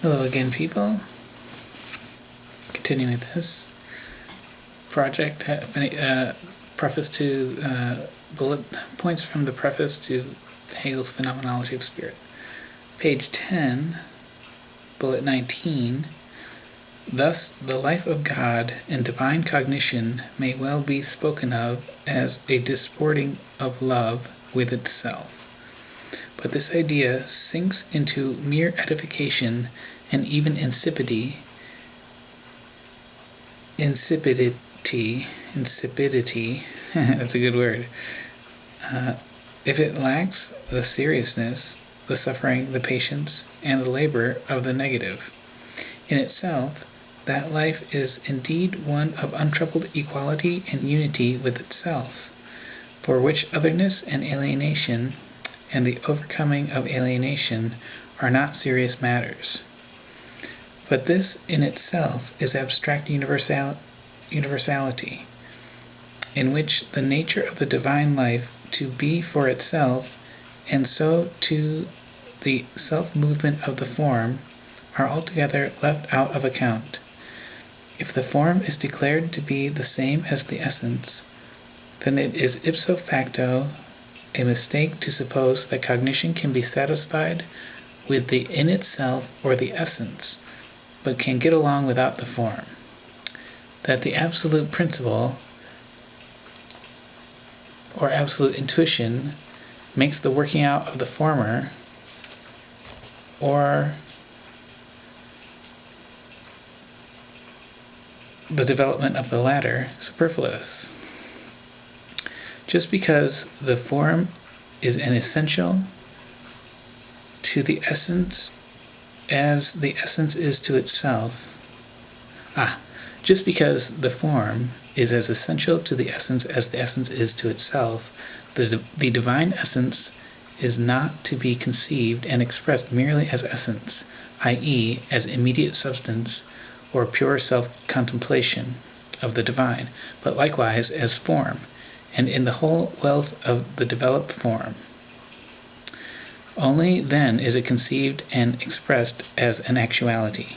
Hello again, people. Continuing with this project, preface to bullet points from the preface to Hegel's Phenomenology of Spirit. Page 10, bullet 19. Thus, the life of God and divine cognition may well be spoken of as a disporting of love with itself. But this idea sinks into mere edification and even insipidity, that's a good word, if it lacks the seriousness, the suffering, the patience, and the labor of the negative. In itself, that life is indeed one of untroubled equality and unity with itself, for which otherness and alienation and the overcoming of alienation are not serious matters. But this in itself is abstract universality, in which the nature of the divine life to be for itself, and so to the self-movement of the form, are altogether left out of account. If the form is declared to be the same as the essence, then it is ipso facto a mistake to suppose that cognition can be satisfied with the in itself or the essence, but can get along without the form. That the absolute principle or absolute intuition makes the working out of the former or the development of the latter superfluous. Just because the form is an essential to the essence as the essence is to itself, just because the form is as essential to the essence as the essence is to itself, the divine essence is not to be conceived and expressed merely as essence, i.e., as immediate substance or pure self-contemplation of the divine, but likewise as form, and in the whole wealth of the developed form. Only then is it conceived and expressed as an actuality.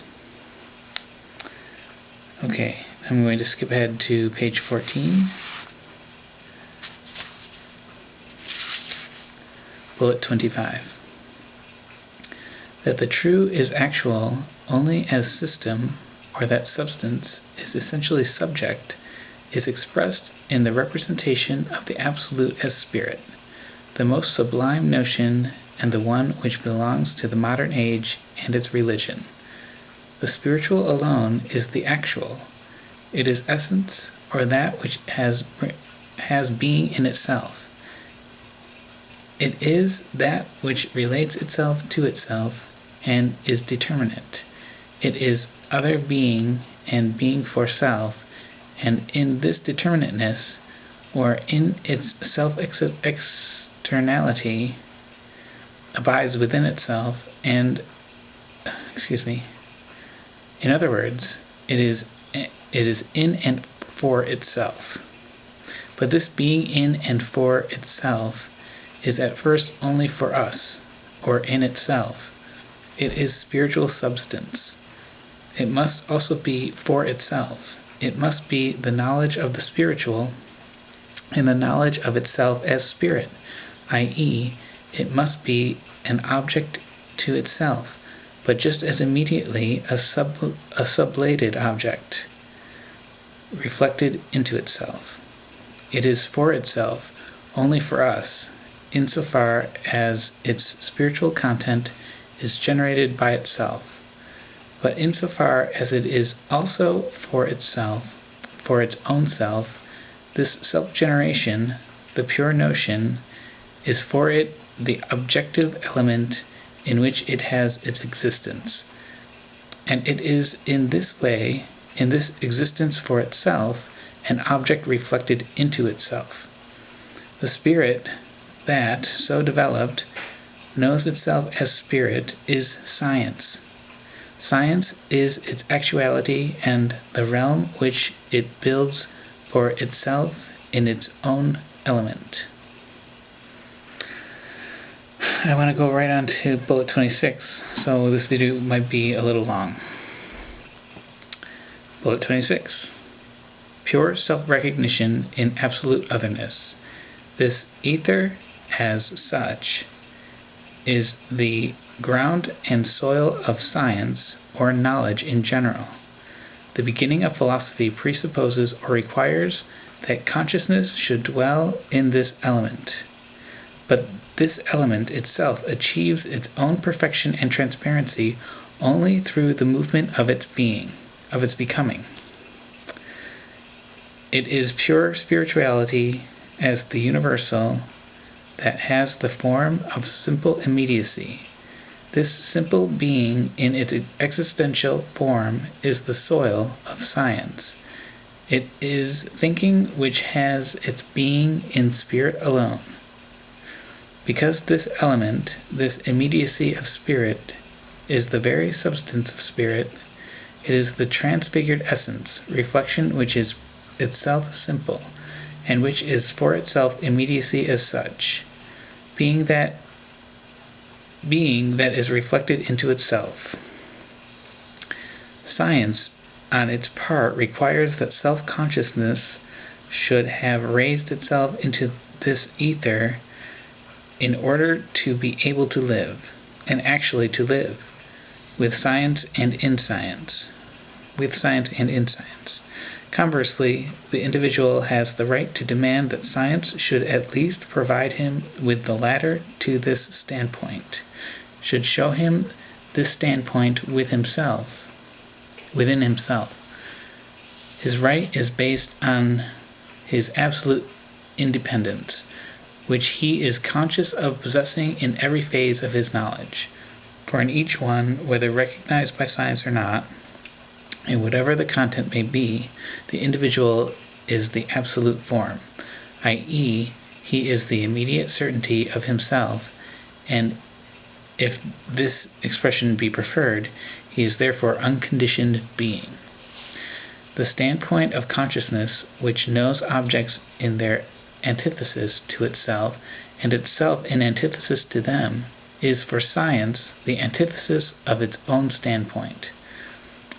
Okay, I'm going to skip ahead to page 14. Bullet 25. That the true is actual only as system, or that substance is essentially subject, is expressed in the representation of the Absolute as Spirit, the most sublime notion and the one which belongs to the modern age and its religion. The spiritual alone is the actual. It is essence, or that which has being in itself. It is that which relates itself to itself and is determinate. It is other being and being for self, and in this determinateness, or in its self-externality, abides within itself, and, in other words, it is in and for itself. But this being in and for itself is at first only for us, or in itself. It is spiritual substance. It must also be for itself. It must be the knowledge of the spiritual and the knowledge of itself as spirit, i.e., it must be an object to itself, but just as immediately a sublated object, reflected into itself. It is for itself, only for us, insofar as its spiritual content is generated by itself. But insofar as it is also for itself, for its own self, this self-generation, the pure notion, is for it the objective element in which it has its existence. And it is in this way, in this existence for itself, an object reflected into itself. The spirit that, so developed, knows itself as spirit is science. Science is its actuality and the realm which it builds for itself in its own element. I want to go right on to bullet 26, so this video might be a little long. Bullet 26. Pure self-recognition in absolute otherness. This ether, as such, is the ground and soil of science or knowledge in general. The beginning of philosophy presupposes or requires that consciousness should dwell in this element. But this element itself achieves its own perfection and transparency only through the movement of its being, of its becoming. It is pure spirituality as the universal that has the form of simple immediacy. This simple being in its existential form is the soil of science. It is thinking which has its being in spirit alone. Because this element, this immediacy of spirit, is the very substance of spirit, it is the transfigured essence, reflection which is itself simple, and which is for itself immediacy as such, being that is reflected into itself. Science, on its part, requires that self-consciousness should have raised itself into this ether in order to be able to live, and actually to live, with science and in science. Conversely, the individual has the right to demand that science should at least provide him with the ladder to this standpoint, should show him this standpoint within himself. His right is based on his absolute independence, which he is conscious of possessing in every phase of his knowledge. For in each one, whether recognized by science or not, and whatever the content may be, the individual is the absolute form, i.e., he is the immediate certainty of himself, and if this expression be preferred, he is therefore unconditioned being. The standpoint of consciousness, which knows objects in their antithesis to itself, and itself in antithesis to them, is for science the antithesis of its own standpoint.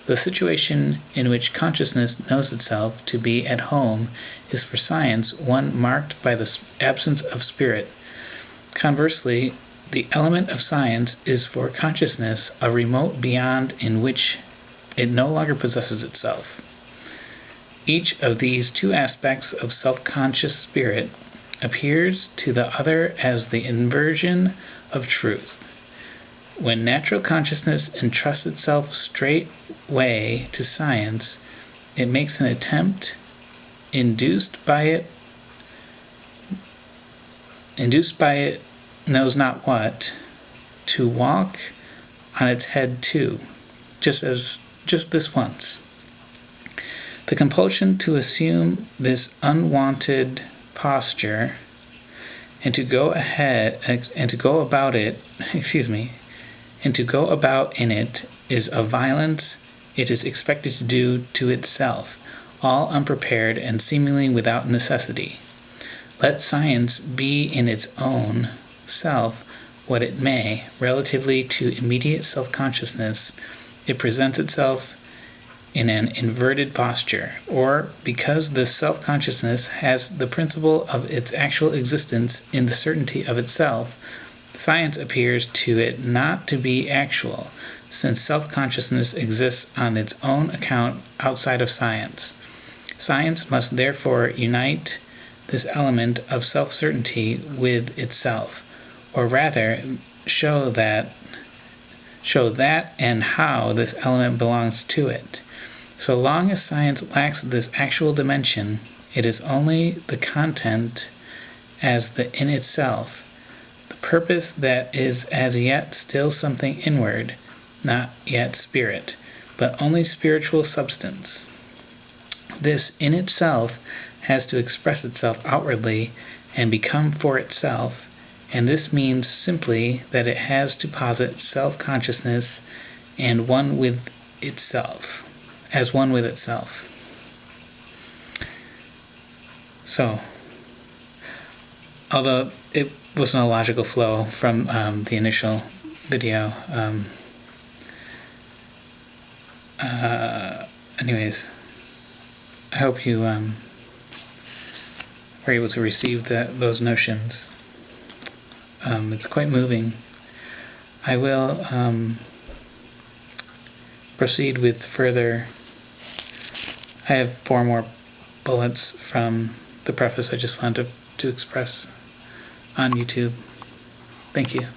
The situation in which consciousness knows itself to be at home is for science one marked by the absence of spirit. Conversely, the element of science is for consciousness a remote beyond in which it no longer possesses itself. Each of these two aspects of self-conscious spirit appears to the other as the inversion of truth. When natural consciousness entrusts itself straightway to science, it makes an attempt, induced by it knows not what, to walk on its head too, just this once. The compulsion to assume this unwanted posture and to go about in it is a violence it is expected to do to itself, all unprepared and seemingly without necessity. Let science be in its own self what it may, relatively to immediate self-consciousness, it presents itself in an inverted posture, or because this self-consciousness has the principle of its actual existence in the certainty of itself, science appears to it not to be actual, since self-consciousness exists on its own account outside of science. Science must therefore unite this element of self-certainty with itself, or rather show that and how this element belongs to it. So long as science lacks this actual dimension, it is only the content as the in itself, the purpose that is as yet still something inward, not yet spirit, but only spiritual substance. This in itself has to express itself outwardly and become for itself, and this means simply that it has to posit self-consciousness as one with itself. So, although it wasn't a logical flow from the initial video. Anyways, I hope you were able to receive those notions. It's quite moving. I will proceed with further. I have 4 more bullets from the preface I just wanted to express on YouTube. Thank you.